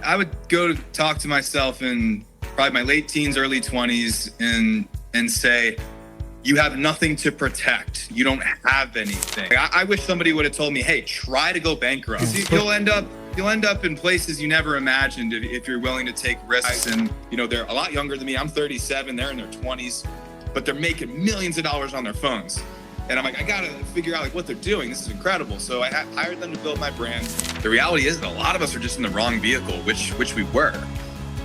I would go to talk to myself in probably my late teens, early 20s and say, you have nothing to protect. You don't have anything. I wish somebody would have told me, hey, try to go bankrupt. You'll end up in places you never imagined if you're willing to take risks. And they're a lot younger than me. I'm 37, they're in their 20s, but they're making millions of dollars on their phones. And I'm like, I gotta figure out what they're doing. This is incredible. So I hired them to build my brand. The reality is that a lot of us are just in the wrong vehicle, which we were.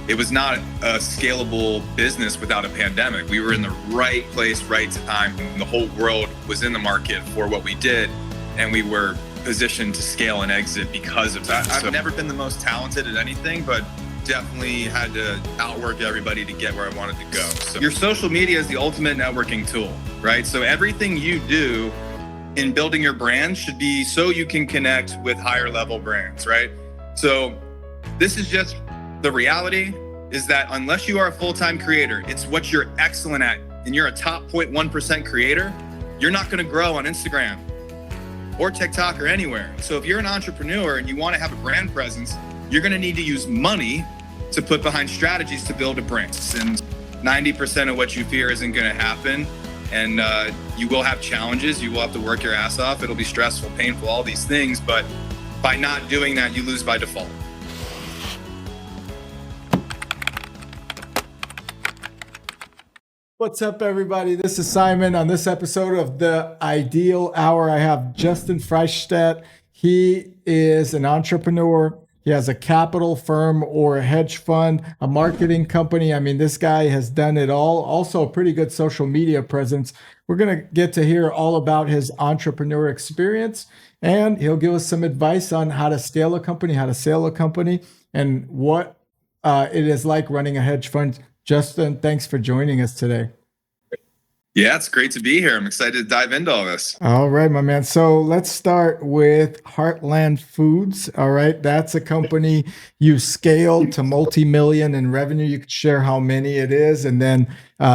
It was not a scalable business without a pandemic. We were in the right place, right time. The whole world was in the market for what we did, and we were positioned to scale and exit because of that. I've never been the most talented at anything, but definitely had to outwork everybody to get where I wanted to go. So your social media is the ultimate networking tool, right? So everything you do in building your brand should be so you can connect with higher level brands, right? So this is just the reality is that unless you are a full-time creator, it's what you're excellent at, and you're a top 0.1% creator, you're not gonna grow on Instagram or TikTok or anywhere. So if you're an entrepreneur and you wanna have a brand presence, you're gonna need to use money to put behind strategies to build a brand. And 90% of what you fear isn't gonna happen. And you will have challenges, you will have to work your ass off. It'll be stressful, painful, all these things, but by not doing that, you lose by default. What's up, everybody? This is Simon. On this episode of The Ideal Hour, I have Justin Freishtat. He is an entrepreneur. He has a capital firm or a hedge fund, a marketing company. I mean, this guy has done it all. Also, a pretty good social media presence. We're going to get to hear all about his entrepreneur experience, and he'll give us some advice on how to scale a company, how to sell a company, and what it is like running a hedge fund. Justin, thanks for joining us today. Yeah, it's great to be here. I'm excited to dive into all this. All right, my man. So let's start with Heartland Foods. All right. That's a company you scaled to multi-million in revenue. You could share how many it is. And then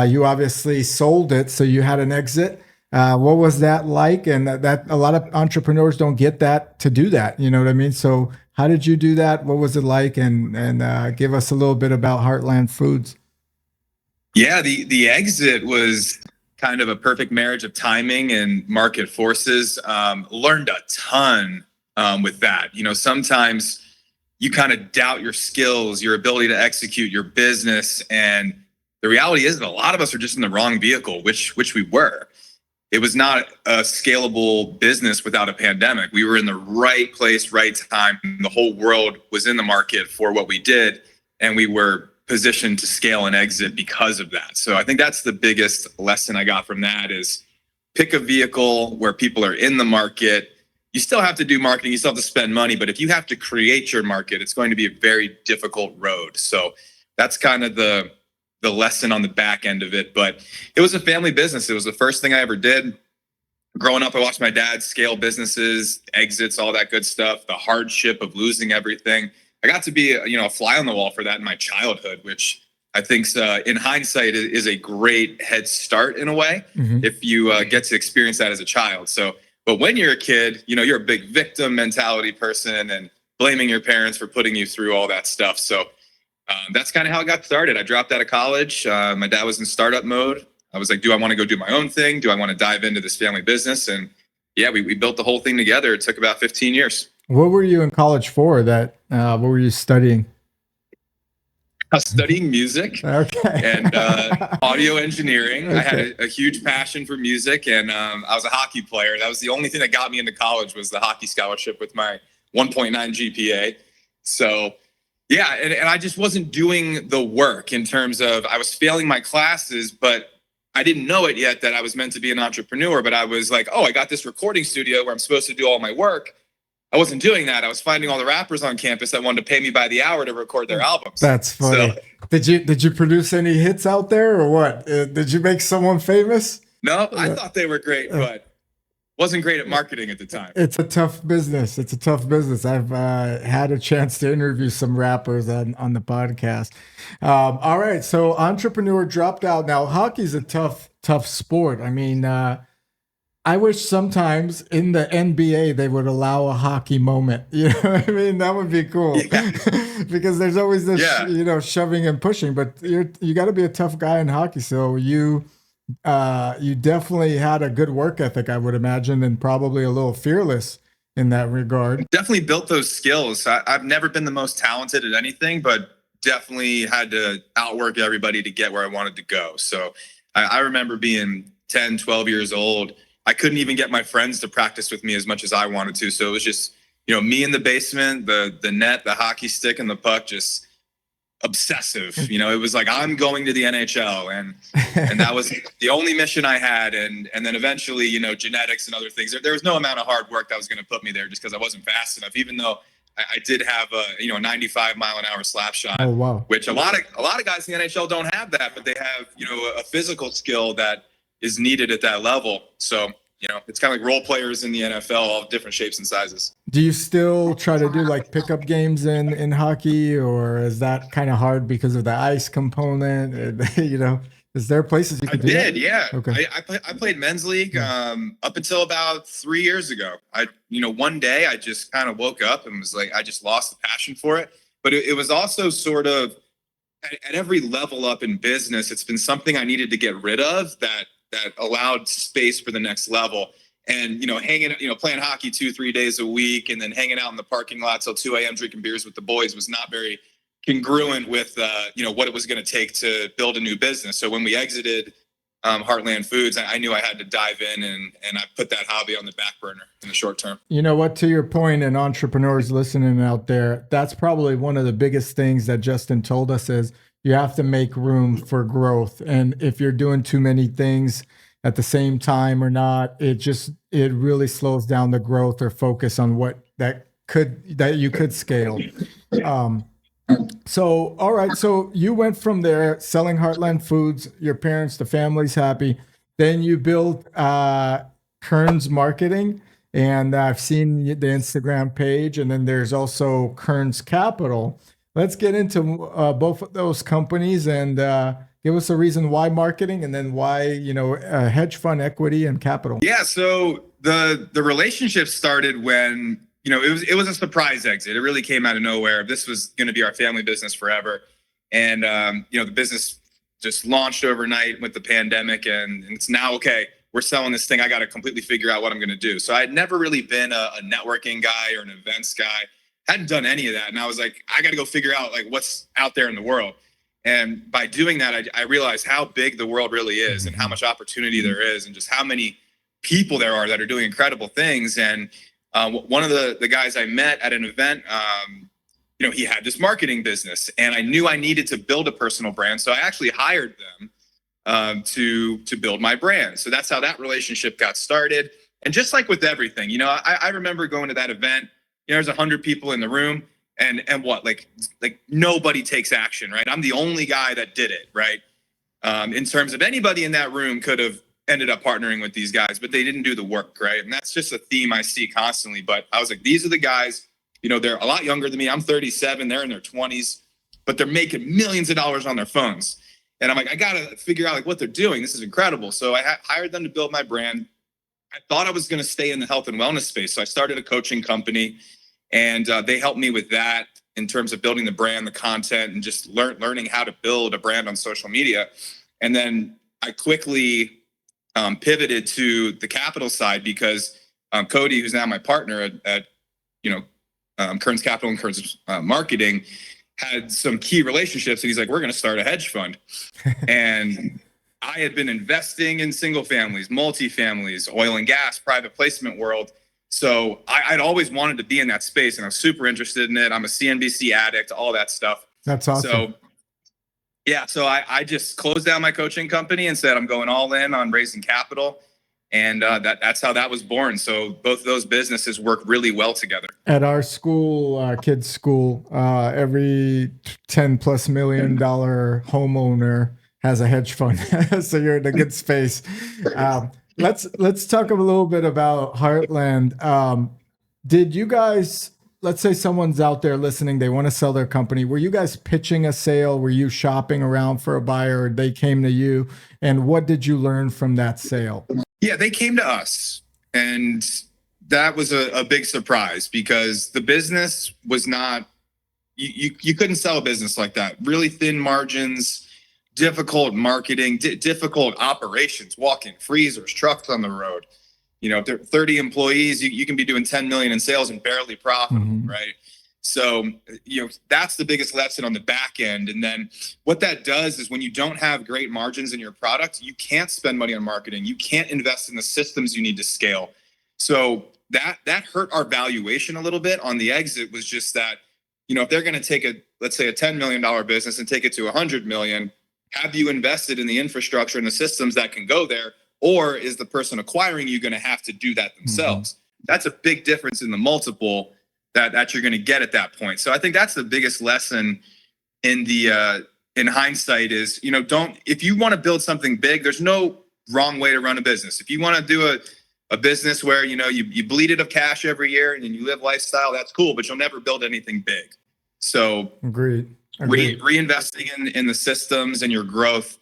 you obviously sold it. So you had an exit. What was that like? And that a lot of entrepreneurs don't get that to do that. You know what I mean? So how did you do that? What was it like? And give us a little bit about Heartland Foods. Yeah, the exit was kind of a perfect marriage of timing and market forces. Learned a ton with that. Sometimes you kind of doubt your skills, your ability to execute your business. And the reality is that a lot of us are just in the wrong vehicle, which we were. It was not a scalable business without a pandemic. We were in the right place, right time. The whole world was in the market for what we did, and we were positioned to scale and exit because of that. So I think that's the biggest lesson I got from that is pick a vehicle where people are in the market. You still have to do marketing, you still have to spend money, but if you have to create your market, it's going to be a very difficult road. So that's kind of the lesson on the back end of it. But it was a family business. It was the first thing I ever did. Growing up, I watched my dad scale businesses, exits, all that good stuff, the hardship of losing everything. I got to be a fly on the wall for that in my childhood, which I think in hindsight is a great head start in a way, if you get to experience that as a child. So, but when you're a kid, you're a big victim mentality person and blaming your parents for putting you through all that stuff. So that's kind of how it got started. I dropped out of college. My dad was in startup mode. I was like, do I want to go do my own thing? Do I want to dive into this family business? And yeah, we built the whole thing together. It took about 15 years. What were you in college for? What were you studying? I was studying music and audio engineering. Okay. I had a huge passion for music, and I was a hockey player. That was the only thing that got me into college was the hockey scholarship with my 1.9 GPA. So yeah, and I just wasn't doing the work in terms of I was failing my classes, but I didn't know it yet that I was meant to be an entrepreneur. But I was like, oh, I got this recording studio where I'm supposed to do all my work. I wasn't doing that. I was finding all the rappers on campus that wanted to pay me by the hour to record their albums. That's funny. So, did you produce any hits out there or what? Did you make someone famous? No, I thought they were great, but wasn't great at marketing at the time. It's a tough business. I've had a chance to interview some rappers on the podcast. All right. So entrepreneur dropped out. Now hockey's a tough sport. I mean, I wish sometimes in the NBA they would allow a hockey moment. You know what I mean? That would be cool. Yeah. Because there's always this, Yeah. shoving and pushing. But you got to be a tough guy in hockey. So you definitely had a good work ethic, I would imagine, and probably a little fearless in that regard. Definitely built those skills. I've never been the most talented at anything, but definitely had to outwork everybody to get where I wanted to go. So I remember being 10, 12 years old. I couldn't even get my friends to practice with me as much as I wanted to. So it was just, me in the basement, the net, the hockey stick, and the puck, just obsessive. It was like, I'm going to the NHL, and that was the only mission I had. And then eventually, genetics and other things. There was no amount of hard work that was going to put me there, just because I wasn't fast enough. Even though I did have a 95 mile an hour slap shot. Oh, wow. Which a lot of guys in the NHL don't have that, but they have a physical skill that is needed at that level. So it's kind of like role players in the NFL, all different shapes and sizes. Do you still try to do like pickup games in hockey, or is that kind of hard because of the ice component? Is there places you can do that? Yeah. Okay. I played men's league up until about 3 years ago. One day I just kind of woke up and was like, I just lost the passion for it. But it was also sort of at every level up in business, it's been something I needed to get rid of that allowed space for the next level. And, playing hockey 2-3 days a week and then hanging out in the parking lot till 2 a.m. drinking beers with the boys was not very congruent with, what it was going to take to build a new business. So when we exited Heartland Foods, I knew I had to dive in and I put that hobby on the back burner in the short term. You know what, to your point, and entrepreneurs listening out there, that's probably one of the biggest things that Justin told us is you have to make room for growth. And if you're doing too many things at the same time or not, it really slows down the growth or focus on what that you could scale. So, all right. So you went from there selling Heartland Foods, your parents, the family's happy. Then you built Kern's Marketing, and I've seen the Instagram page, and then there's also Kern's Capital. Let's get into both of those companies and give us a reason why marketing, and then why, hedge fund equity and capital. Yeah. So the relationship started when, it was a surprise exit. It really came out of nowhere. This was going to be our family business forever. And, the business just launched overnight with the pandemic, and it's now, okay, we're selling this thing. I got to completely figure out what I'm going to do. So I'd never really been a networking guy or an events guy. Hadn't done any of that. And I was like, I got to go figure out like what's out there in the world. And by doing that, I realized how big the world really is and how much opportunity there is and just how many people there are that are doing incredible things. And one of the guys I met at an event, he had this marketing business, and I knew I needed to build a personal brand. So I actually hired them to build my brand. So that's how that relationship got started. And just like with everything, I remember going to that event. There's 100 people in the room, and what, like nobody takes action, right? I'm the only guy that did it, right? In terms of anybody in that room could have ended up partnering with these guys, but they didn't do the work, right? And that's just a theme I see constantly. But I was like, these are the guys, they're a lot younger than me. I'm 37, they're in their 20s, but they're making millions of dollars on their phones. And I'm like, I got to figure out like what they're doing. This is incredible. So I hired them to build my brand. I thought I was going to stay in the health and wellness space. So I started a coaching company, and they helped me with that in terms of building the brand, the content, and just learning how to build a brand on social media. And then I quickly pivoted to the capital side because Cody, who's now my partner at Kern's Capital and Kern's Marketing, had some key relationships, and he's like, we're going to start a hedge fund. And I had been investing in single families, multi-families, oil and gas, private placement world. So I'd always wanted to be in that space, and I was super interested in it. I'm a CNBC addict, all that stuff. That's awesome. So I just closed down my coaching company and said, I'm going all in on raising capital. And that's how that was born. So both of those businesses work really well together. At our school, kids' school, every $10+ million homeowner has a hedge fund. So you're in a good space. Let's talk a little bit about Heartland. Did you guys, let's say someone's out there listening, they want to sell their company. Were you guys pitching a sale? Were you shopping around for a buyer, or they came to you? And what did you learn from that sale? Yeah, they came to us, and that was a big surprise because the business was not, you couldn't sell a business like that. Really thin margins, difficult marketing, difficult operations, walk-in freezers, trucks on the road. If there are 30 employees, you can be doing 10 million in sales and barely profitable, right? So, that's the biggest lesson on the back end. And then what that does is when you don't have great margins in your product, you can't spend money on marketing. You can't invest in the systems you need to scale. So that hurt our valuation a little bit on the exit. Was just that, if they're going to take let's say a $10 million business and take it to 100 million, have you invested in the infrastructure and the systems that can go there? Or is the person acquiring you going to have to do that themselves? That's a big difference in the multiple that you're going to get at that point. So I think that's the biggest lesson in hindsight is, if you want to build something big, there's no wrong way to run a business. If you want to do a business where, you bleed it of cash every year and you live lifestyle, that's cool, but you'll never build anything big. So Agreed. Reinvesting in the systems and your growth,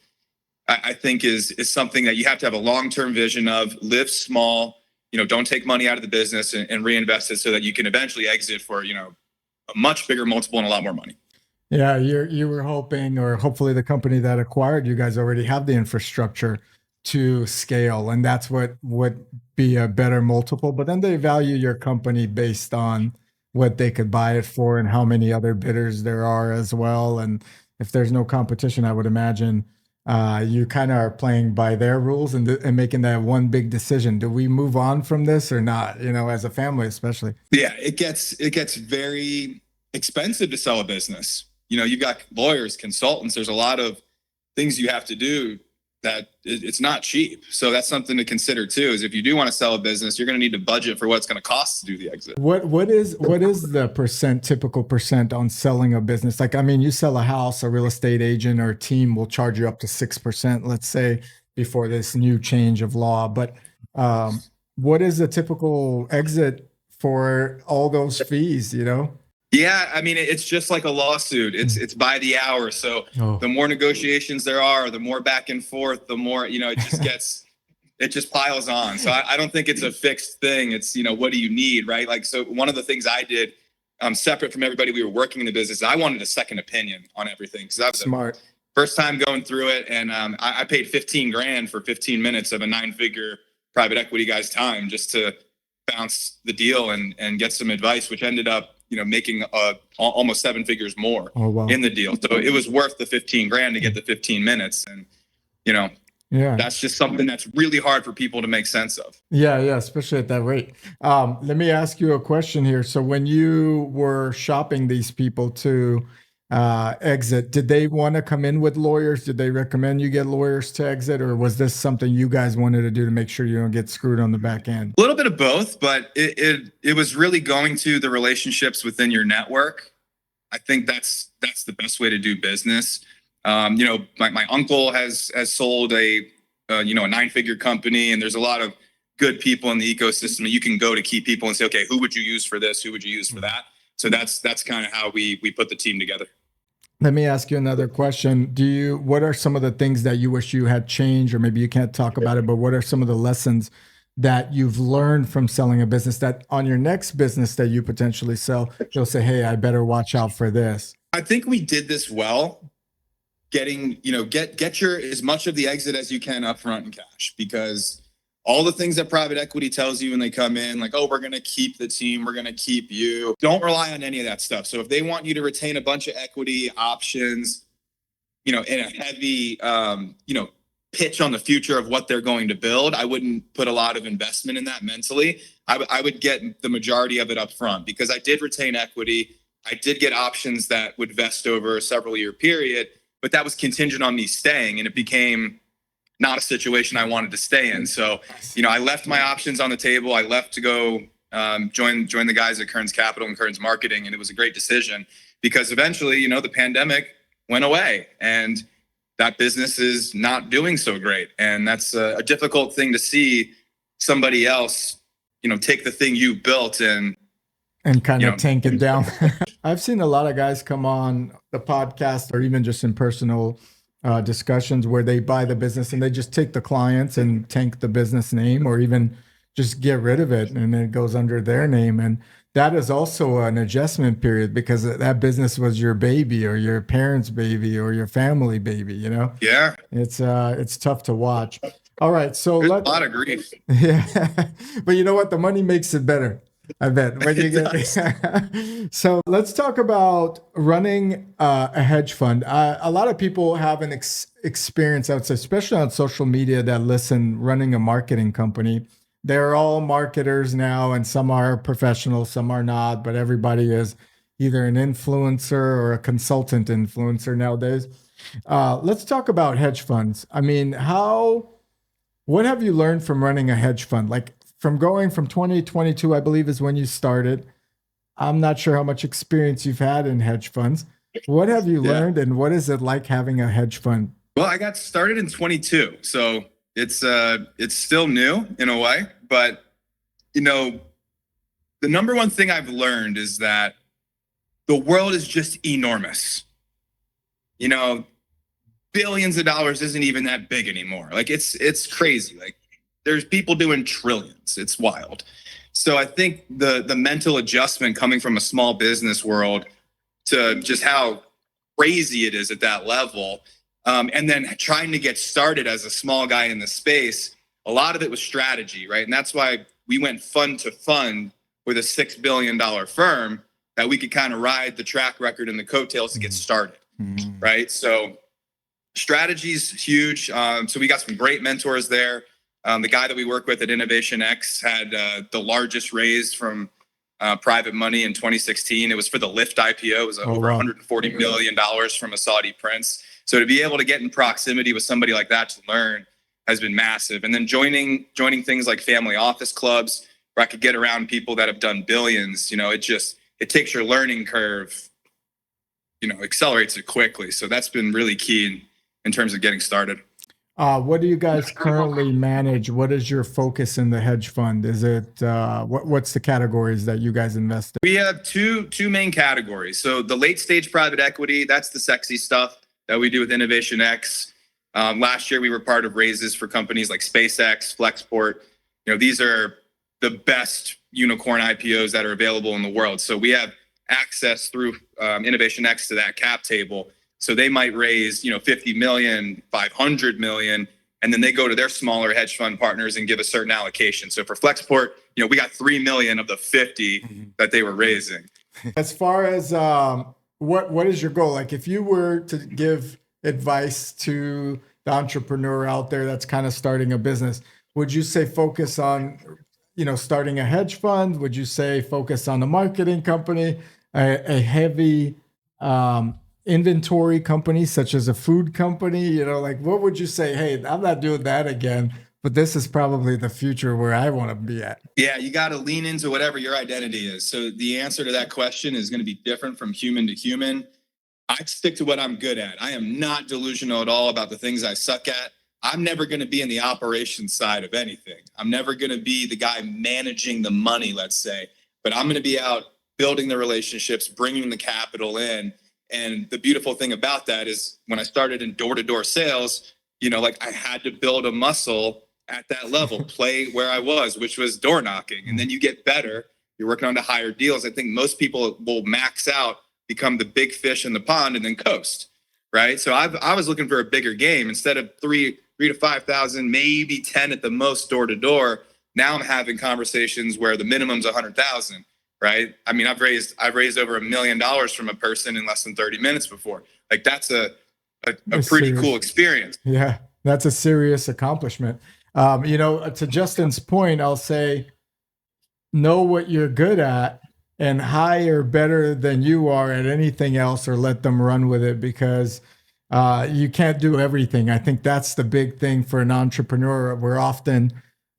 I think is something that you have to have a long-term vision of. Live small, don't take money out of the business and reinvest it so that you can eventually exit for, a much bigger multiple and a lot more money. Yeah, you were hoping, or hopefully the company that acquired you guys already have the infrastructure to scale, and that's what would be a better multiple. But then they value your company based on what they could buy it for and how many other bidders there are as well. And if there's no competition, I would imagine you kind of are playing by their rules and making that one big decision. Do we move on from this or not? As a family, especially. Yeah, it gets very expensive to sell a business. You've got lawyers, consultants. There's a lot of things you have to do that it's not cheap. So that's something to consider too, is if you do want to sell a business, you're going to need to budget for what it's going to cost to do the exit. What is the typical percent on selling a business? Like, you sell a house, a real estate agent or a team will charge you up to 6%, let's say, before this new change of law. But what is the typical exit for all those fees, Yeah, it's just like a lawsuit. It's by the hour. So the more negotiations there are, the more back and forth, the more, it just piles on. So I don't think it's a fixed thing. It's, what do you need, right? Like, so one of the things I did, separate from everybody we were working in the business, I wanted a second opinion on everything. Because I was smart. First time going through it. And I paid 15 grand for 15 minutes of a 9-figure private equity guy's time just to bounce the deal and get some advice, which ended up, making almost 7 figures more in the deal. So it was worth the 15 grand to get the 15 minutes. And, that's just something that's really hard for people to make sense of. Yeah, especially at that rate. Let me ask you a question here. So when you were shopping these people to exit, did they want to come in with lawyers? Did they recommend you get lawyers to exit? Or was this something you guys wanted to do to make sure you don't get screwed on the back end? A little bit of both, but it was really going to the relationships within your network. I think that's the best way to do business. My uncle has sold a 9-figure company, and there's a lot of good people in the ecosystem that you can go to key people and say, okay, who would you use for this? Who would you use for that? So that's kind of how we put the team together. Let me ask you another question. What are some of the things that you wish you had changed, or maybe you can't talk about it, but what are some of the lessons that you've learned from selling a business that on your next business that you potentially sell, you'll say, hey, I better watch out for this? I think we did this well, getting, get your as much of the exit as you can upfront in cash, because all the things that private equity tells you when they come in, like, oh, we're going to keep the team, we're going to keep you. Don't rely on any of that stuff. So if they want you to retain a bunch of equity options, in a heavy, pitch on the future of what they're going to build, I wouldn't put a lot of investment in that mentally. I would get the majority of it up front, because I did retain equity. I did get options that would vest over a several year period, but that was contingent on me staying, and it became not a situation I wanted to stay in. So, I left my options on the table. I left to go join the guys at Kearns Capital and Kearns Marketing, and it was a great decision, because eventually, the pandemic went away and that business is not doing so great. And that's a difficult thing to see somebody else, take the thing you built and kind of tank it down. I've seen a lot of guys come on the podcast or even just in personal discussions where they buy the business and they just take the clients and tank the business name, or even just get rid of it and it goes under their name. And that is also an adjustment period because that business was your baby or your parents' baby or your family baby, you know? Yeah. It's tough to watch. All right. So There's a lot of grief. yeah. But you know what? The money makes it better. I bet when you get so let's talk about running a hedge fund. A lot of people have an experience, I would say, especially on social media, that listen, running a marketing company. They're all marketers now, and some are professionals, some are not, but everybody is either an influencer or a consultant influencer nowadays. Let's talk about hedge funds. I mean, what have you learned from running a hedge fund? Like from going from 2022, I believe is when you started. I'm not sure how much experience you've had in hedge funds. What have you learned, and what is it like having a hedge fund? Well, I got started in 22, so it's still new in a way, but you know, the number one thing I've learned is that the world is just enormous. You know, billions of dollars isn't even that big anymore. Like it's crazy. Like there's people doing trillions. It's wild. So I think the mental adjustment coming from a small business world to just how crazy it is at that level, and then trying to get started as a small guy in the space, a lot of it was strategy, right? And that's why we went fund to fund with a $6 billion firm, that we could kind of ride the track record and the coattails to get started, right? So strategy's huge. So we got some great mentors there. The guy that we work with at Innovation X had the largest raise from private money in 2016. It was for the Lyft IPO. It was over $140 million from a Saudi prince. So to be able to get in proximity with somebody like that to learn has been massive. And then joining things like family office clubs where I could get around people that have done billions, you know, it takes your learning curve, you know, accelerates it quickly. So that's been really key in terms of getting started. What do you guys currently manage? What is your focus in the hedge fund? Is it what's the categories that you guys invest in? We have two main categories. So the late stage private equity, that's the sexy stuff that we do with Innovation X. Last year we were part of raises for companies like SpaceX, Flexport. You know, these are the best unicorn IPOs that are available in the world. So we have access through Innovation X to that cap table. So they might raise, you know, 50 million, 500 million, and then they go to their smaller hedge fund partners and give a certain allocation. So for Flexport, you know, we got 3 million of the 50 that they were raising. As far as what is your goal? Like if you were to give advice to the entrepreneur out there that's kind of starting a business, would you say focus on, you know, starting a hedge fund? Would you say focus on a marketing company, a heavy inventory company such as a food company? You know, like what would you say? Hey, I'm not doing that again, but this is probably the future where I want to be at. Yeah, you got to lean into whatever your identity is. So the answer to that question is going to be different from human to human. I stick to what I'm good at. I am not delusional at all about the things I suck at. I'm never going to be in the operations side of anything. I'm never going to be the guy managing the money, let's say, but I'm going to be out building the relationships, bringing the capital in. And the beautiful thing about that is when I started in door-to-door sales, you know, like I had to build a muscle at that level, play where I was, which was door knocking. And then you get better. You're working on to higher deals. I think most people will max out, become the big fish in the pond, and then coast, right? So I was looking for a bigger game. Instead of 3 to 5,000, maybe 10 at the most door-to-door. Now I'm having conversations where the minimum's 100,000. Right. I mean, I've raised over $1 million from a person in less than 30 minutes before. Like that's a pretty cool experience. Yeah, that's a serious accomplishment. You know, to Justin's point, I'll say, know what you're good at and hire better than you are at anything else, or let them run with it, because you can't do everything. I think that's the big thing for an entrepreneur. We're often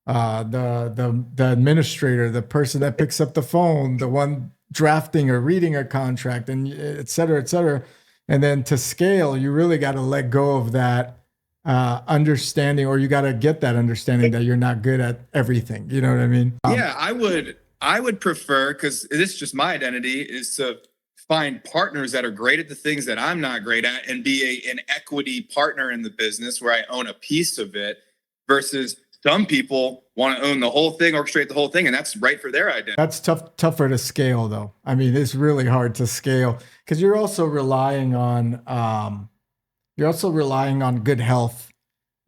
the administrator, the person that picks up the phone, the one drafting or reading a contract, and et cetera, et cetera. And then to scale, you really got to let go of that understanding, or you got to get that understanding that you're not good at everything. You know what I mean? Yeah, I would prefer, because this is just my identity, is to find partners that are great at the things that I'm not great at and be an equity partner in the business where I own a piece of it, versus some people want to own the whole thing, orchestrate the whole thing, and that's right for their identity. That's tougher to scale, though. I mean, it's really hard to scale because you're also relying on good health,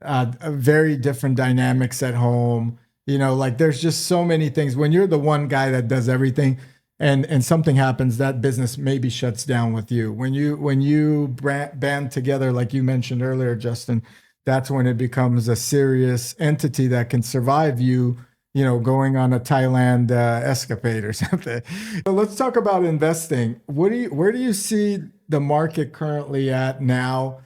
very different dynamics at home. Like there's just so many things. When you're the one guy that does everything, and something happens, that business maybe shuts down with you. When you band together, like you mentioned earlier, Justin, that's when it becomes a serious entity that can survive you, going on a Thailand escapade or something. So let's talk about investing. Where do you see the market currently at now?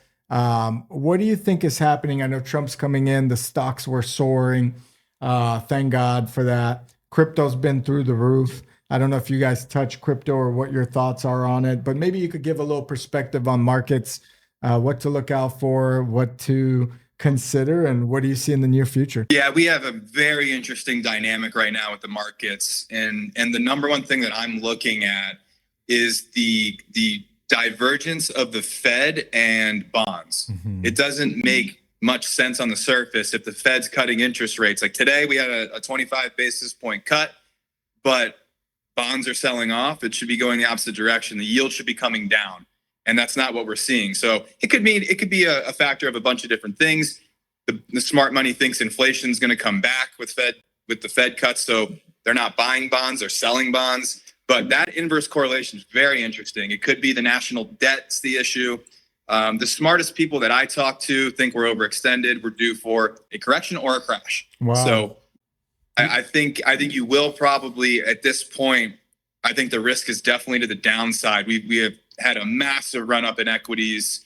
What do you think is happening? I know Trump's coming in, the stocks were soaring. Thank God for that. Crypto's been through the roof. I don't know if you guys touch crypto or what your thoughts are on it, but maybe you could give a little perspective on markets, what to look out for, what to consider, and what do you see in the near future? Yeah, we have a very interesting dynamic right now with the markets. And the number one thing that I'm looking at is the divergence of the Fed and bonds. Mm-hmm. It doesn't make much sense on the surface if the Fed's cutting interest rates. Like today, we had a 25 basis point cut, but bonds are selling off. It should be going the opposite direction. The yield should be coming down. And that's not what we're seeing. So it could be a factor of a bunch of different things. The smart money thinks inflation is going to come back with the Fed cuts. So they're not buying bonds, they're selling bonds. But that inverse correlation is very interesting. It could be the national debt's the issue. The smartest people that I talk to think we're overextended. We're due for a correction or a crash. Wow. So I think you will probably at this point. I think the risk is definitely to the downside. We have had a massive run up in equities,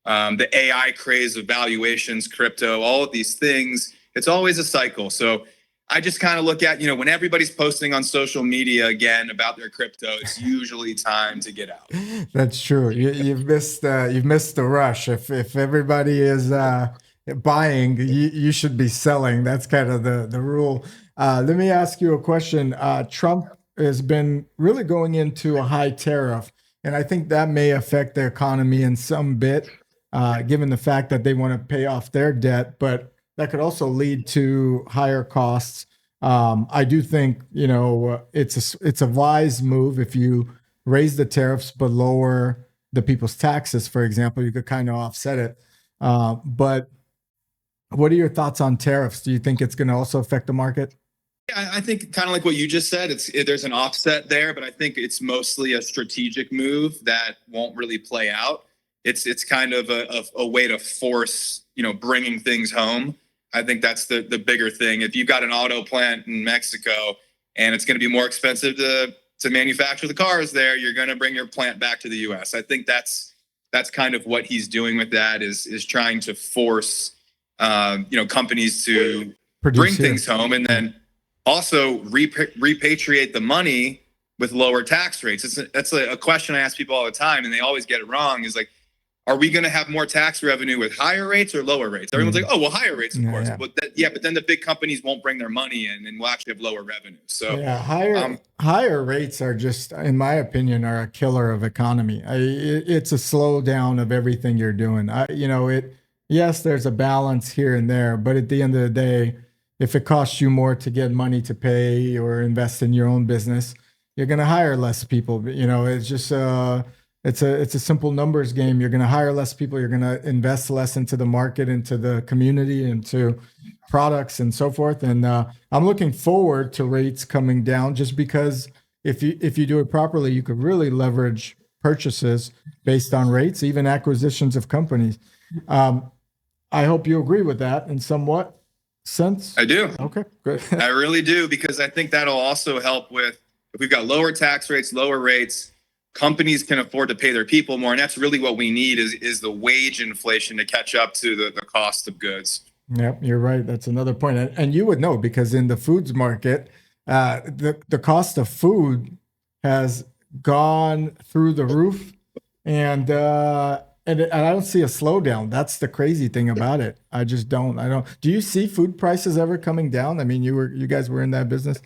the AI craze of valuations, crypto, all of these things. It's always a cycle. So I just kind of look at, when everybody's posting on social media again about their crypto, it's usually time to get out. That's true. You've missed the rush. If everybody is buying, you should be selling. That's kind of the rule. Let me ask you a question. Trump has been really going into a high tariff, and I think that may affect the economy in some bit, given the fact that they want to pay off their debt, but that could also lead to higher costs. I do think, it's a wise move if you raise the tariffs but lower the people's taxes, for example. You could kind of offset it. But what are your thoughts on tariffs? Do you think it's going to also affect the market? Yeah, I think kind of like what you just said, there's an offset there, but I think it's mostly a strategic move that won't really play out. It's kind of a way to force, bringing things home. I think that's the bigger thing. If you've got an auto plant in Mexico and it's going to be more expensive to manufacture the cars there, you're going to bring your plant back to the U.S. I think that's kind of what he's doing with that is trying to force, companies to bring things home and then also repatriate the money with lower tax rates. That's a question I ask people all the time, and they always get it wrong. Is like, are we going to have more tax revenue with higher rates or lower rates? Everyone's like, oh, well, higher rates, of course. Yeah. But then the big companies won't bring their money in, and we'll actually have lower revenue. So higher rates are just, in my opinion, are a killer of economy. It's a slowdown of everything you're doing. Yes, there's a balance here and there, but at the end of the day, if it costs you more to get money to pay or invest in your own business, you're going to hire less people. It's just it's a simple numbers game. You're going to hire less people. You're going to invest less into the market, into the community, into products and so forth. And I'm looking forward to rates coming down, just because if you do it properly, you could really leverage purchases based on rates, even acquisitions of companies. I hope you agree with that in somewhat sense. I do. Okay, good. I really do, because I think that'll also help with, if we've got lower tax rates, lower rates, companies can afford to pay their people more. And that's really what we need is the wage inflation to catch up to the cost of goods. Yep, you're right. That's another point. And you would know, because in the foods market, the cost of food has gone through the roof, and I don't see a slowdown. That's the crazy thing about it. I just don't. Do you see food prices ever coming down? I mean, you guys were in that business.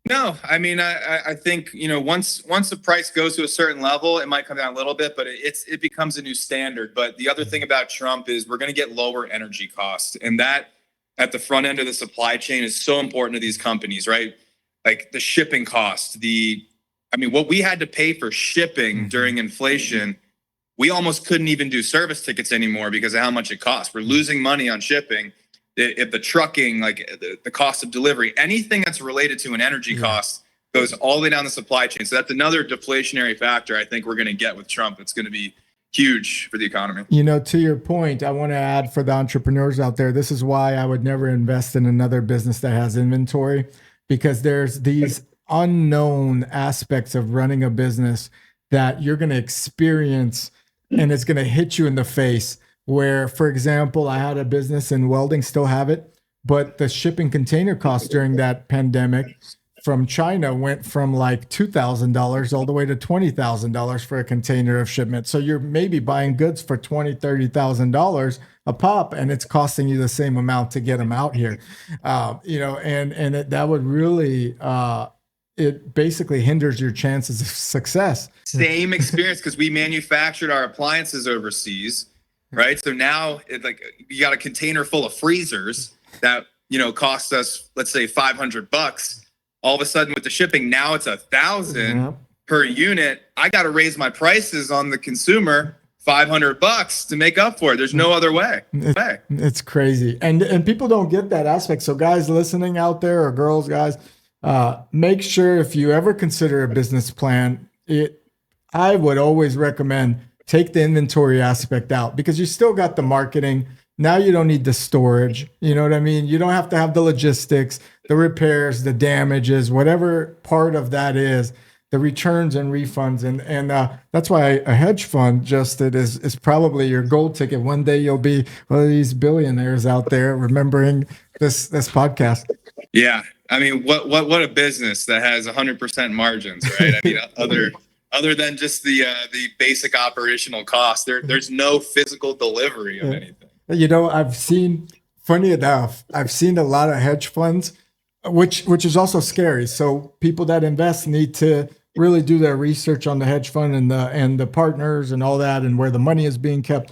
No, I mean, I think, once the price goes to a certain level, it might come down a little bit, but it becomes a new standard. But the other thing about Trump is we're going to get lower energy costs, and that at the front end of the supply chain is so important to these companies, right? Like the shipping cost, what we had to pay for shipping during inflation, we almost couldn't even do service tickets anymore because of how much it costs. We're losing money on shipping. If the trucking, like the cost of delivery, anything that's related to an energy cost goes all the way down the supply chain. So that's another deflationary factor I think we're going to get with Trump. It's going to be huge for the economy. To your point, I want to add for the entrepreneurs out there, this is why I would never invest in another business that has inventory, because there's these unknown aspects of running a business that you're going to experience and it's going to hit you in the face. Where, for example, I had a business in welding, still have it, but the shipping container costs during that pandemic from China went from like $2,000 all the way to $20,000 for a container of shipment. So you're maybe buying goods for $20,000, $30,000 a pop, and it's costing you the same amount to get them out here. That would really, it basically hinders your chances of success. Same experience because we manufactured our appliances overseas. Right. So now you got a container full of freezers that, cost us, let's say $500. All of a sudden with the shipping, now it's $1,000 per unit. I got to raise my prices on the consumer $500 to make up for it. There's no other way. It's crazy. And people don't get that aspect. So guys listening out there, or girls, guys, make sure if you ever consider a business plan, I would always recommend take the inventory aspect out, because you still got the marketing. Now you don't need the storage. You know what I mean? You don't have to have the logistics, the repairs, the damages, whatever part of that is, the returns and refunds. And that's why a hedge fund, Justin, is probably your gold ticket. One day you'll be one of these billionaires out there remembering this podcast. Yeah. I mean, what a business that has 100% margins, right? I mean, other than just the basic operational cost, there's no physical delivery of anything. I've seen a lot of hedge funds, which is also scary. So people that invest need to really do their research on the hedge fund and the partners and all that, and where the money is being kept.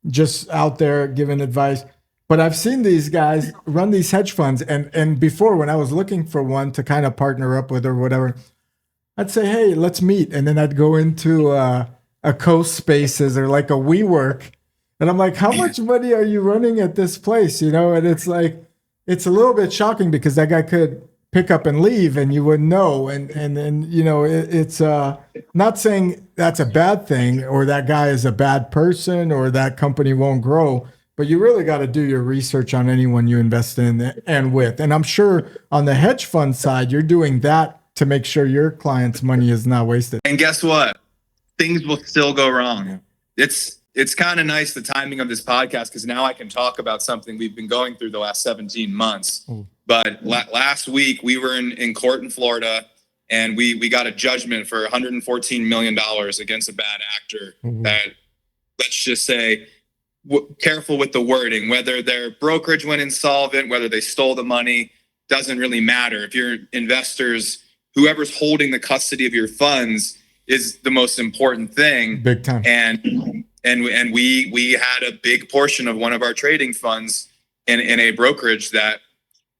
Just out there giving advice. But I've seen these guys run these hedge funds, and before, when I was looking for one to kind of partner up with or whatever, I'd say, hey, let's meet. And then I'd go into a CoSpaces or like a WeWork. And I'm like, how much money are you running at this place? And it's like, it's a little bit shocking because that guy could pick up and leave and you wouldn't know. And it's not saying that's a bad thing or that guy is a bad person or that company won't grow. But you really got to do your research on anyone you invest in and with. And I'm sure on the hedge fund side, you're doing that to make sure your client's money is not wasted. And guess what? Things will still go wrong. It's kind of nice, the timing of this podcast, because now I can talk about something we've been going through the last 17 months. But last week we were in court in Florida, and we got a judgment for $114 million against a bad actor that, let's just say, careful with the wording, whether their brokerage went insolvent, whether they stole the money, doesn't really matter. If your investors, whoever's holding the custody of your funds is the most important thing. Big time. And we had a big portion of one of our trading funds in a brokerage that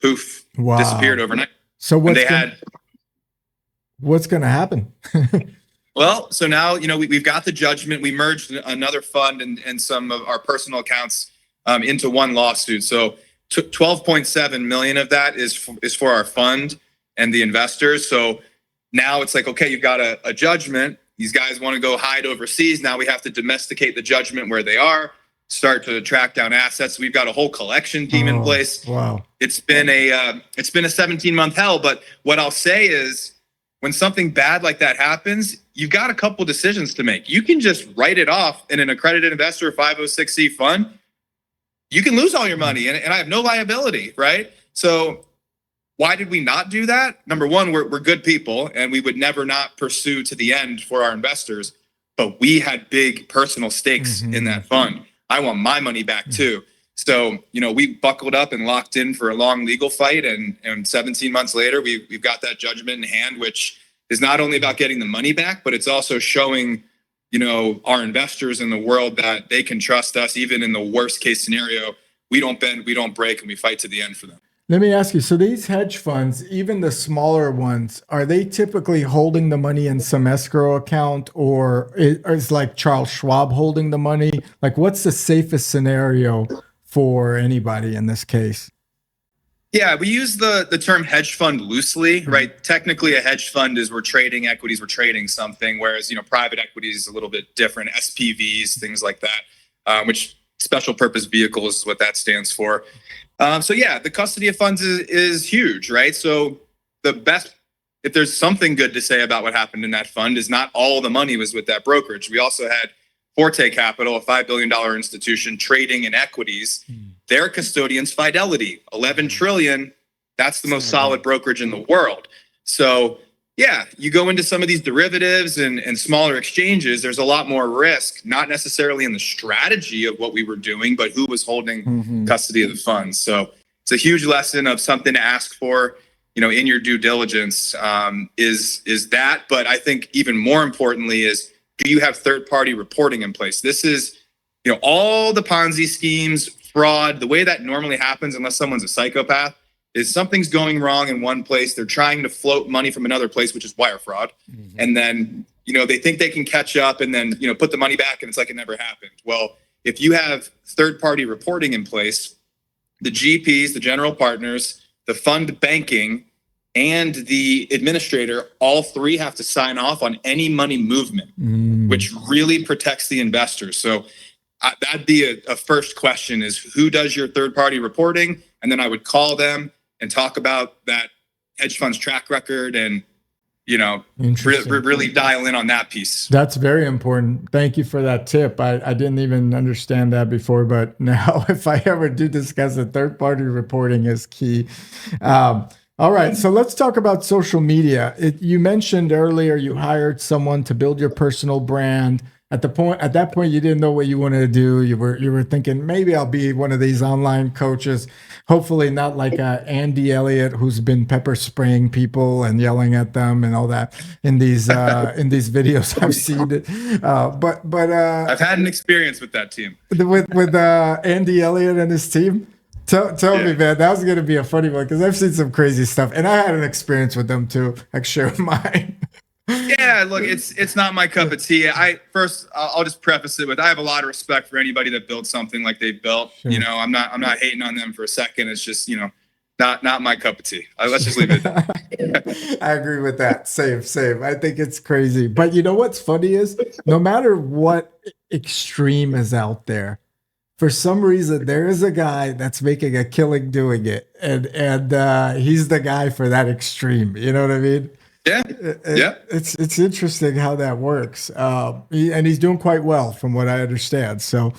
disappeared overnight. So what's going to happen? Well, so now, we've got the judgment. We merged another fund and some of our personal accounts into one lawsuit. So 12.7 million of that is for our fund and the investors. So now it's like, okay, you've got a judgment. These guys want to go hide overseas. Now we have to domesticate the judgment where they are, start to track down assets. We've got a whole collection team in place. Wow. It's been a 17-month hell. But what I'll say is, when something bad like that happens, you've got a couple decisions to make. You can just write it off in an accredited investor 506c fund. You can lose all your money and I have no liability, right? So why did we not do that? Number one, we're good people and we would never not pursue to the end for our investors, but we had big personal stakes in that fund. I want my money back too. So, we buckled up and locked in for a long legal fight. And 17 months later, we've got that judgment in hand, which is not only about getting the money back, but it's also showing, our investors in the world that they can trust us, even in the worst case scenario. We don't bend, we don't break, and we fight to the end for them. Let me ask you, so these hedge funds, even the smaller ones, are they typically holding the money in some escrow account, or is like Charles Schwab holding the money? Like, what's the safest scenario for anybody in this case? Yeah, we use the term hedge fund loosely, right? Technically, a hedge fund is we're trading equities, we're trading something, whereas, private equity is a little bit different, SPVs, things like that, which special purpose vehicles is what that stands for. So yeah, the custody of funds is huge, right? So if there's something good to say about what happened in that fund, is not all the money was with that brokerage. We also had Forte Capital, a $5 billion institution trading in equities. Their custodian's Fidelity, 11 trillion. That's the most solid brokerage in the world. So yeah, you go into some of these derivatives and smaller exchanges, there's a lot more risk, not necessarily in the strategy of what we were doing, but who was holding custody of the funds. So it's a huge lesson of something to ask for, in your due diligence, is that. But I think even more importantly is, do you have third-party reporting in place? This is, all the Ponzi schemes, fraud, the way that normally happens, unless someone's a psychopath, is something's going wrong in one place. They're trying to float money from another place, which is wire fraud. And then, they think they can catch up and then, put the money back and it's like it never happened. Well, if you have third-party reporting in place, the GPs, the general partners, the fund banking, and the administrator, all three have to sign off on any money movement, which really protects the investors. So that'd be a first question, is who does your third-party reporting? And then I would call them and talk about that hedge fund's track record and, really dial in on that piece. That's very important. Thank you for that tip. I didn't even understand that before, but now if I ever do discuss it, third-party reporting is key. All right, so let's talk about social media. You mentioned earlier you hired someone to build your personal brand. At that point, you didn't know what you wanted to do. You were thinking, maybe I'll be one of these online coaches. Hopefully not like Andy Elliott, who's been pepper spraying people and yelling at them and all that in these videos I've seen it. But I've had an experience with that team. With Andy Elliott and his team. Tell me, man, that was going to be a funny one, because I've seen some crazy stuff, and I had an experience with them too. I can share mine. Yeah, look, it's not my cup of tea. I'll just preface it with, I have a lot of respect for anybody that built something like they built. Sure. I'm not hating on them for a second. It's just, not my cup of tea. Let's just leave it at that. I agree with that. Same. I think it's crazy. But you know what's funny is, no matter what extreme is out there, for some reason, there is a guy that's making a killing doing it. And he's the guy for that extreme. You know what I mean? Yeah. It's interesting how that works. And he's doing quite well from what I understand. So,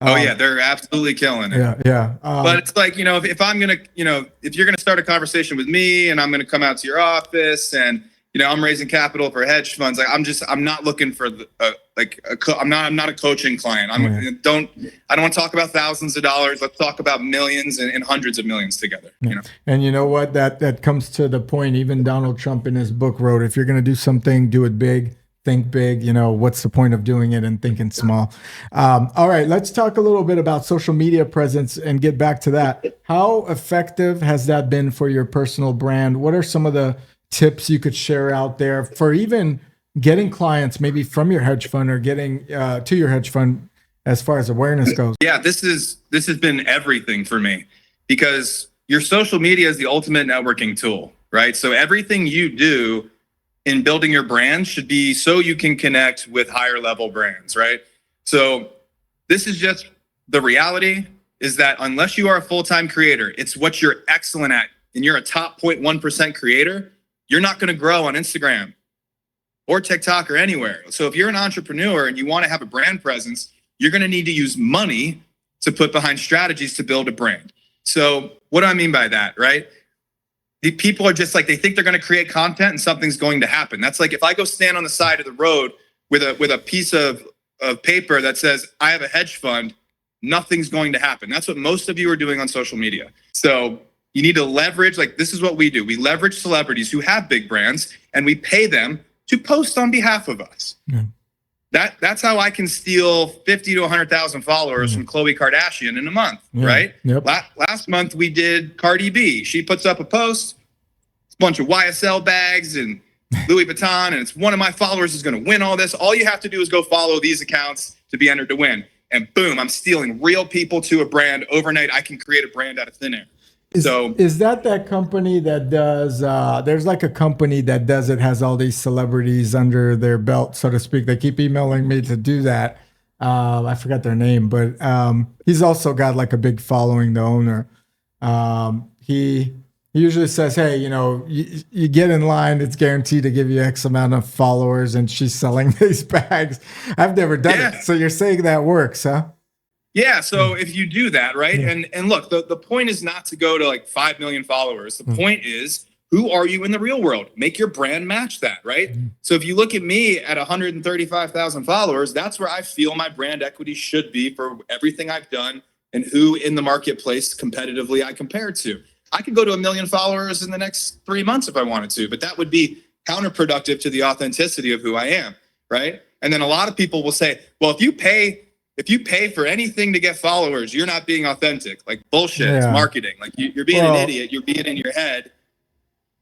they're absolutely killing it. Yeah. But it's like, if I'm going to, if you're going to start a conversation with me and I'm going to come out to your office and, I'm raising capital for hedge funds, like I'm not looking for I'm not a coaching client. I don't want to talk about thousands of dollars. Let's talk about millions and hundreds of millions together. And you know what? That comes to the point. Even Donald Trump in his book wrote, if you're going to do something, do it big. Think big. What's the point of doing it and thinking small? All right, let's talk a little bit about social media presence and get back to that. How effective has that been for your personal brand? What are some of the tips you could share out there for even getting clients maybe from your hedge fund or getting to your hedge fund as far as awareness goes? Yeah, this has been everything for me, because your social media is the ultimate networking tool, right? So everything you do in building your brand should be so you can connect with higher level brands, right? So this is just the reality, is that unless you are a full-time creator, it's what you're excellent at, and you're a top 0.1% creator, you're not going to grow on Instagram or TikTok or anywhere. So if you're an entrepreneur and you want to have a brand presence, you're going to need to use money to put behind strategies to build a brand. So what do I mean by that, right? The people are just like, they think they're going to create content and something's going to happen. That's like if I go stand on the side of the road with a piece of paper that says, I have a hedge fund, nothing's going to happen. That's what most of you are doing on social media. So you need to leverage, like this is what we do. We leverage celebrities who have big brands and we pay them to post on behalf of us. Yeah. That's how I can steal 50 to 100,000 followers from Khloe Kardashian in a month, right? Yep. Last month we did Cardi B. She puts up a post, it's a bunch of YSL bags and Louis Vuitton, and it's one of my followers is going to win all this. All you have to do is go follow these accounts to be entered to win. And boom, I'm stealing real people to a brand. Overnight, I can create a brand out of thin air. Is that company that does, there's like a company that does it, has all these celebrities under their belt, so to speak. They keep emailing me to do that. I forgot their name, but he's also got like a big following, the owner. He usually says, hey, you get in line, it's guaranteed to give you X amount of followers, and she's selling these bags. I've never done it. So you're saying that works, huh? Yeah, so if you do that, right? Yeah. And look, the point is not to go to like 5 million followers. The point is, who are you in the real world? Make your brand match that, right? So if you look at me at 135,000 followers, that's where I feel my brand equity should be for everything I've done and who in the marketplace competitively I compare to. I could go to 1 million followers in the next 3 months if I wanted to, but that would be counterproductive to the authenticity of who I am, right? And then a lot of people will say, well, if you pay for anything to get followers, you're not being authentic. Like bullshit, It's marketing. Like you're being an idiot. You're being in your head,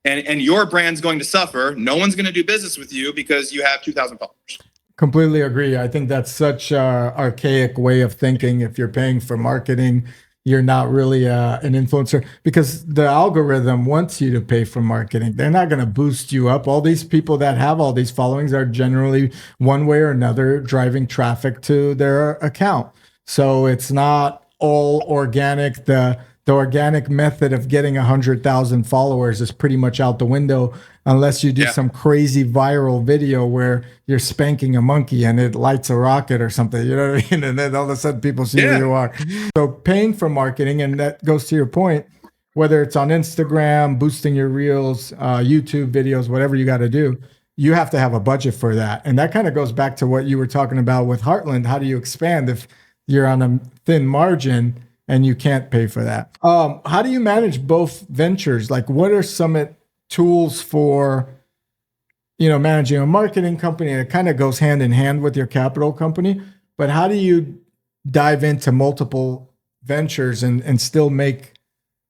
and your brand's going to suffer. No one's going to do business with you because you have 2,000 followers. Completely agree. I think that's such an archaic way of thinking. If you're paying for marketing, you're not really an influencer, because the algorithm wants you to pay for marketing. They're not going to boost you up. All these people that have all these followings are generally one way or another driving traffic to their account. So it's not all organic. The organic method of getting 100,000 followers is pretty much out the window, unless you do some crazy viral video where you're spanking a monkey and it lights a rocket or something, you know what I mean? And then all of a sudden people see who you are. So paying for marketing, and that goes to your point, whether it's on Instagram, boosting your reels, YouTube videos, whatever you got to do, you have to have a budget for that. And that kind of goes back to what you were talking about with Heartland. How do you expand if you're on a thin margin and you can't pay for that? How do you manage both ventures? Like, what are some tools for, managing a marketing company? It kind of goes hand in hand with your capital company, but how do you dive into multiple ventures and still make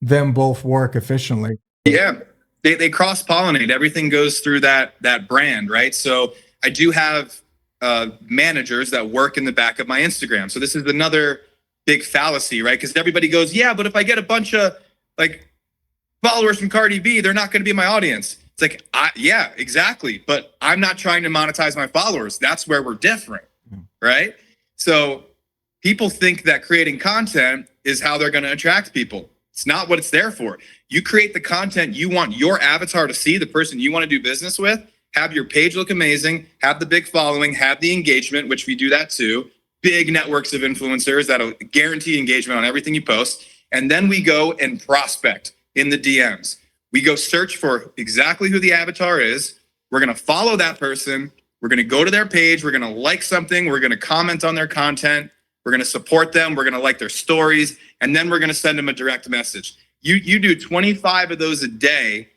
them both work efficiently? Yeah, they cross-pollinate. Everything goes through that brand, right? So I do have managers that work in the back of my Instagram. So this is another big fallacy, right? Because everybody goes, yeah, but if I get a bunch of like followers from Cardi B, they're not going to be my audience. It's like, yeah, exactly. But I'm not trying to monetize my followers. That's where we're different, right? So people think that creating content is how they're going to attract people. It's not what it's there for. You create the content you want your avatar to see, the person you want to do business with, have your page look amazing, have the big following, have the engagement, which we do that too. Big networks of influencers that'll guarantee engagement on everything you post. And then we go and prospect in the DMs. We go search for exactly who the avatar is. We're going to follow that person. We're going to go to their page. We're going to like something. We're going to comment on their content. We're going to support them. We're going to like their stories. And then we're going to send them a direct message. You do 25 of those a day.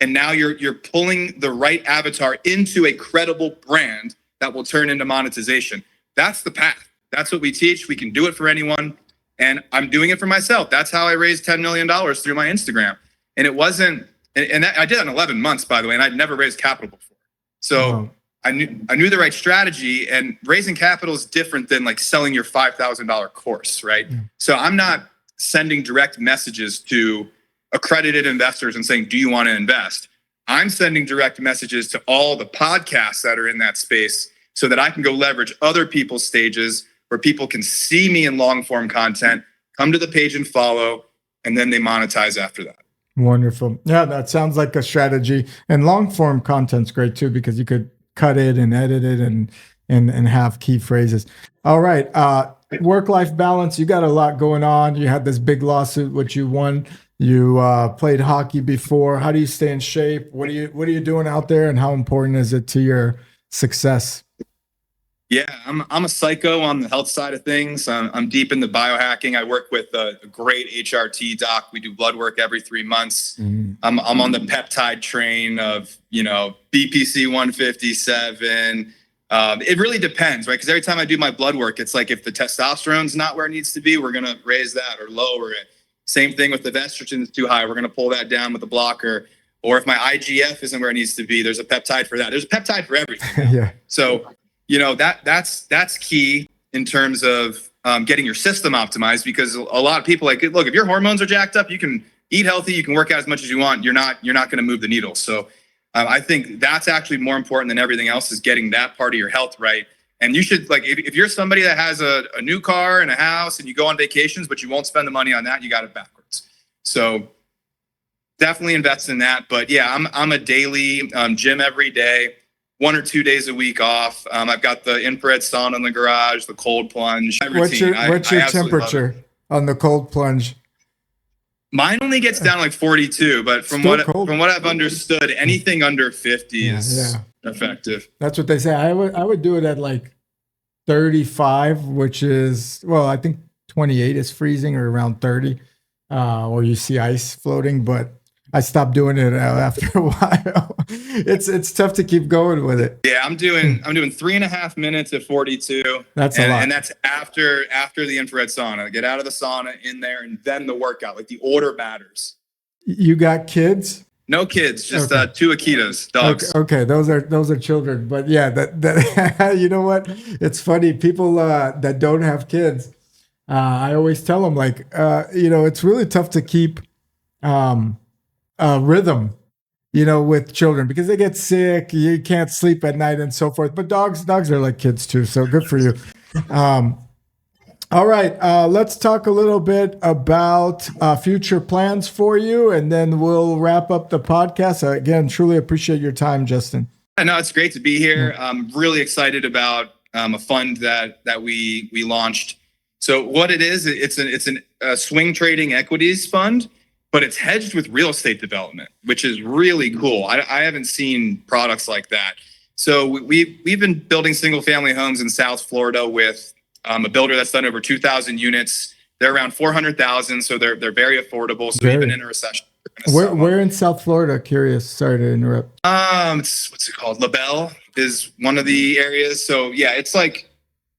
And now you're pulling the right avatar into a credible brand that will turn into monetization. That's the path. That's what we teach. We can do it for anyone. And I'm doing it for myself. That's how I raised $10 million through my Instagram. And it wasn't, and that, I did that in 11 months, by the way, and I'd never raised capital before. So I knew the right strategy, and raising capital is different than like selling your $5,000 course, right? So I'm not sending direct messages to accredited investors and saying, do you want to invest? I'm sending direct messages to all the podcasts that are in that space so that I can go leverage other people's stages where people can see me in long form content, come to the page and follow, and then they monetize after that. Wonderful. Yeah, that sounds like a strategy. And long form content's great too, because you could cut it and edit it and have key phrases. All right. Work-life balance. You got a lot going on. You had this big lawsuit, which you won. You played hockey before. How do you stay in shape? What are you doing out there, and how important is it to your success? Yeah, I'm a psycho on the health side of things. I'm deep in the biohacking. I work with a great HRT doc. We do blood work every 3 months. I'm on the peptide train of, BPC 157. It really depends, right? Because every time I do my blood work, it's like if the testosterone's not where it needs to be, we're going to raise that or lower it. Same thing with the estrogen's too high. We're going to pull that down with a blocker. Or if my IGF isn't where it needs to be, there's a peptide for that. There's a peptide for everything. Yeah. So, that's key in terms of getting your system optimized, because a lot of people look, if your hormones are jacked up, you can eat healthy, you can work out as much as you want. You're not going to move the needle. So I think that's actually more important than everything else, is getting that part of your health right. And you should, if you're somebody that has a new car and a house and you go on vacations, but you won't spend the money on that, you got it backwards. So definitely invest in that. But yeah, I'm a daily gym every day, 1 or 2 days a week off. I've got the infrared sauna in the garage, the cold plunge. What's your temperature on the cold plunge? Mine only gets down like 42, but from what I've understood, anything under 50 is effective. That's what they say. I would do it at like 35, which is, I think 28 is freezing, or around 30, or you see ice floating, but I stopped doing it after a while. It's tough to keep going with it. Yeah, I'm doing 3.5 minutes at 42. That's a lot. And that's after the infrared sauna. Get out of the sauna, in there, and then the workout. Like, the order matters. You got kids? No kids, just 2 Akitas, dogs. Okay, those are children. But yeah, that you know what? It's funny. People that don't have kids, I always tell them, it's really tough to keep rhythm, with children, because they get sick, you can't sleep at night and so forth. But dogs are like kids too. So good for you. All right. Let's talk a little bit about future plans for you, and then we'll wrap up the podcast. Again, truly appreciate your time, Justin. I know it's great to be here. I'm really excited about a fund that we launched. So what it is, it's a swing trading equities fund, but it's hedged with real estate development, which is really cool. I haven't seen products like that. So we've been building single family homes in South Florida with a builder that's done over 2,000 units. They're around 400,000, so they're very affordable. So even in a recession, where in South Florida? Curious. Sorry to interrupt. What's it called? LaBelle is one of the areas. So yeah, it's like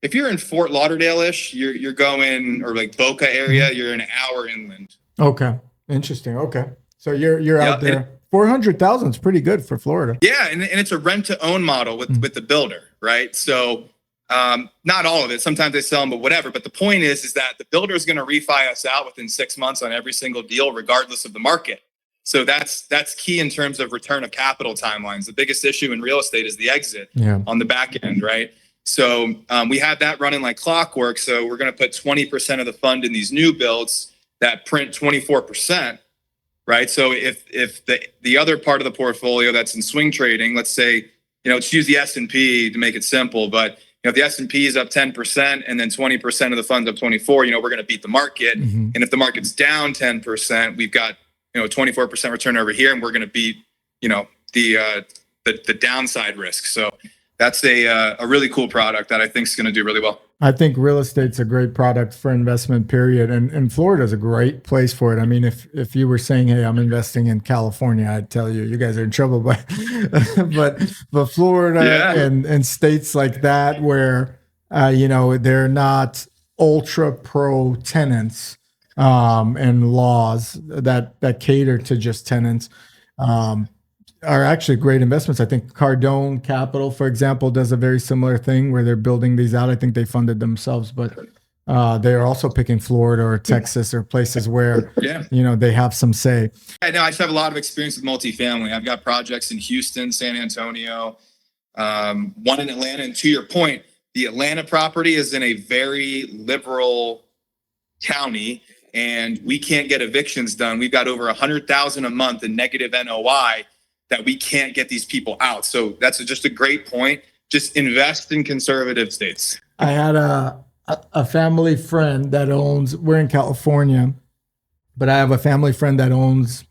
if you're in Fort Lauderdale-ish, you're going, or like Boca area, you're an hour inland. Okay. Interesting. Okay. So you're out there. 400,000 is pretty good for Florida. Yeah. And it's a rent to own model with the builder, right? So not all of it. Sometimes they sell them, but whatever. But the point is that the builder is going to refi us out within 6 months on every single deal, regardless of the market. So that's key in terms of return of capital timelines. The biggest issue in real estate is the exit on the back end, right? So we have that running like clockwork. So we're going to put 20% of the fund in these new builds that print 24%, right? So if the other part of the portfolio that's in swing trading, let's say, let's use the S&P to make it simple, but if the S&P is up 10% and then 20% of the fund's up 24, we're going to beat the market. And if the market's down 10%, we've got, 24% return over here, and we're going to beat, the downside risk. So that's a really cool product that I think is going to do really well. I think real estate's a great product for investment, period. And Florida's a great place for it. I mean, if you were saying, hey, I'm investing in California, I'd tell you guys are in trouble. But Florida and states like that where, they're not ultra pro tenants and laws that cater to just tenants are actually great investments. I think Cardone Capital, for example, does a very similar thing where they're building these out. I think they funded themselves, but they are also picking Florida or Texas or places where, they have some say. Yeah, no, I just have a lot of experience with multifamily. I've got projects in Houston, San Antonio, one in Atlanta. And to your point, the Atlanta property is in a very liberal county, and we can't get evictions done. We've got over 100,000 a month in negative NOI that we can't get these people out. So that's just a great point. Just invest in conservative states. I had a family friend that owns, we're in California, but I have a family friend that owns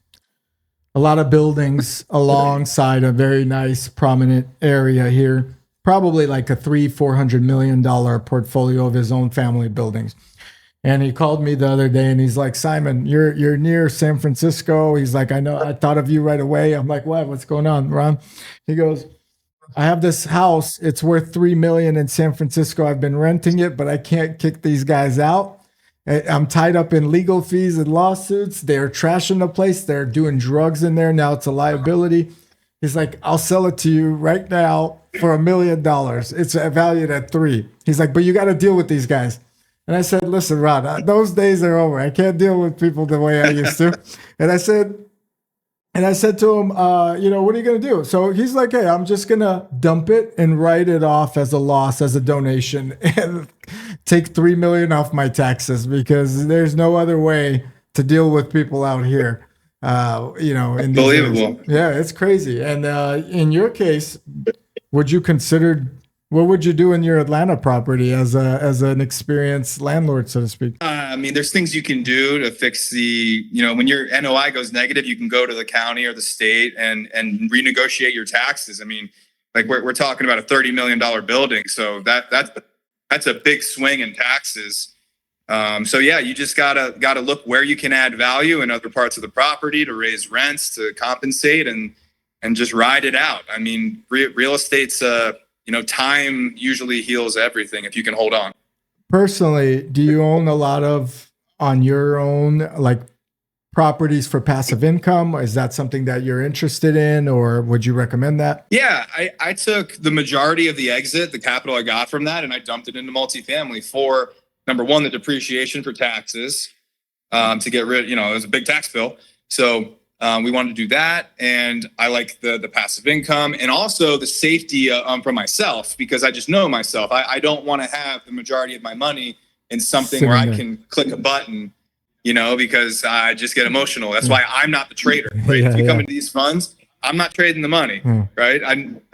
a lot of buildings alongside a very nice prominent area here, probably like a $300-400 million portfolio of his own family buildings. And he called me the other day and he's like, Simon, you're near San Francisco. He's like, I know, I thought of you right away. I'm like, what? What's going on, Ron? He goes, I have this house. It's worth $3 million in San Francisco. I've been renting it, but I can't kick these guys out. I'm tied up in legal fees and lawsuits. They're trashing the place. They're doing drugs in there. Now it's a liability. He's like, I'll sell it to you right now for $1 million. It's valued at $3 million. He's like, but you got to deal with these guys. And I said, listen, Rod, those days are over. I can't deal with people the way I used to. And I said to him, what are you going to do? So he's like, hey, I'm just going to dump it and write it off as a loss, as a donation, and take $3 million off my taxes because there's no other way to deal with people out here. In these Unbelievable. areas. Yeah, it's crazy. And in your case, would you consider, what would you do in your Atlanta property as an experienced landlord, so to speak? I mean, there's things you can do to fix when your NOI goes negative, you can go to the county or the state and renegotiate your taxes. I mean, like we're talking about a $30 million building. So that's a big swing in taxes. So yeah, you just gotta look where you can add value in other parts of the property to raise rents, to compensate and just ride it out. I mean, real estate's, time usually heals everything if you can hold on. Personally, do you own a lot on your own, like properties for passive income? Is that something that you're interested in, or would you recommend that? Yeah, I took the majority of the capital I got from that, and I dumped it into multifamily for, number one, the depreciation for taxes, to get rid, it was a big tax bill. So we wanted to do that. And I like the passive income and also the safety for myself, because I just know myself. I don't want to have the majority of my money in something where I can click a button, because I just get emotional. That's why I'm not the trader, right? If you come into these funds, I'm not trading the money, right?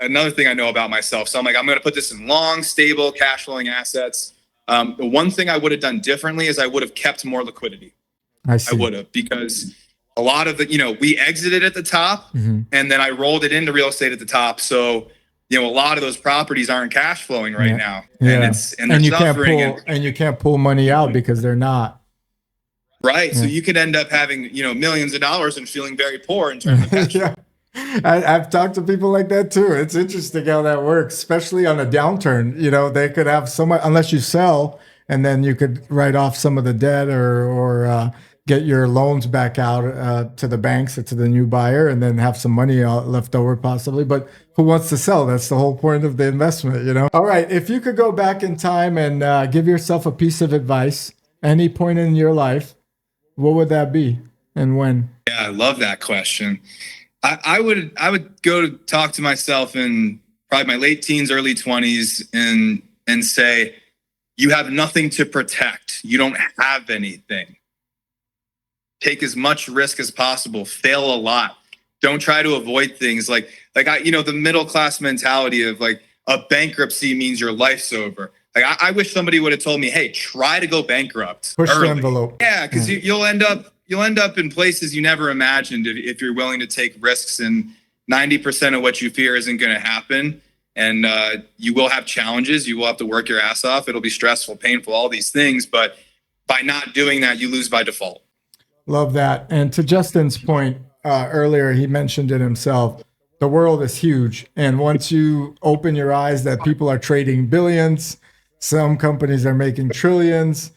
Another thing I know about myself. So I'm like, I'm going to put this in long, stable, cash flowing assets. The one thing I would have done differently is I would have kept more liquidity. I would have, because a lot of we exited at the top and then I rolled it into real estate at the top. So, a lot of those properties aren't cash flowing right now. Yeah. And you can't pull money out because they're not. Right. Yeah. So you could end up having, millions of dollars and feeling very poor in terms of cash. Yeah. I've talked to people like that too. It's interesting how that works, especially on a downturn. They could have so much, unless you sell, and then you could write off some of the debt or get your loans back out to the banks or to the new buyer, and then have some money left over possibly. But who wants to sell? That's the whole point of the investment, All right. If you could go back in time and give yourself a piece of advice, any point in your life, what would that be and when? Yeah, I love that question. I would go to talk to myself in probably my late teens, early 20s and say, you have nothing to protect. You don't have anything. Take as much risk as possible. Fail a lot. Don't try to avoid things like the middle class mentality of like a bankruptcy means your life's over. Like I wish somebody would have told me, hey, try to go bankrupt. Push early. the envelope. Yeah, because you'll end up in places you never imagined if you're willing to take risks, and 90% of what you fear isn't going to happen. And you will have challenges. You will have to work your ass off. It'll be stressful, painful, all these things. But by not doing that, you lose by default. Love that. And to Justin's point earlier, he mentioned it himself. The world is huge. And once you open your eyes that people are trading billions, some companies are making trillions.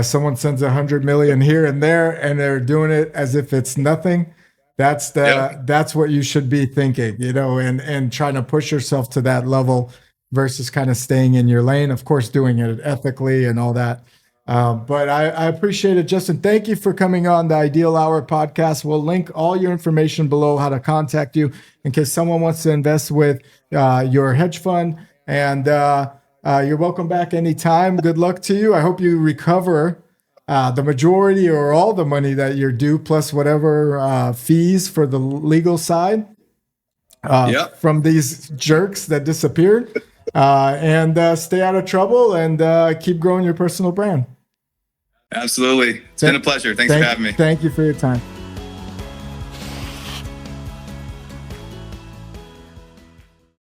Someone sends 100 million here and there, and they're doing it as if it's nothing. That's what you should be thinking, and trying to push yourself to that level versus kind of staying in your lane. Of course, doing it ethically and all that. But I appreciate it, Justin. Thank you for coming on the Ideal Hour podcast. We'll link all your information below, how to contact you in case someone wants to invest with your hedge fund. And you're welcome back anytime. Good luck to you. I hope you recover the majority or all the money that you're due, plus whatever fees for the legal side from these jerks that disappeared. And stay out of trouble and keep growing your personal brand. Absolutely. It's been a pleasure. Thanks for having me. Thank you for your time.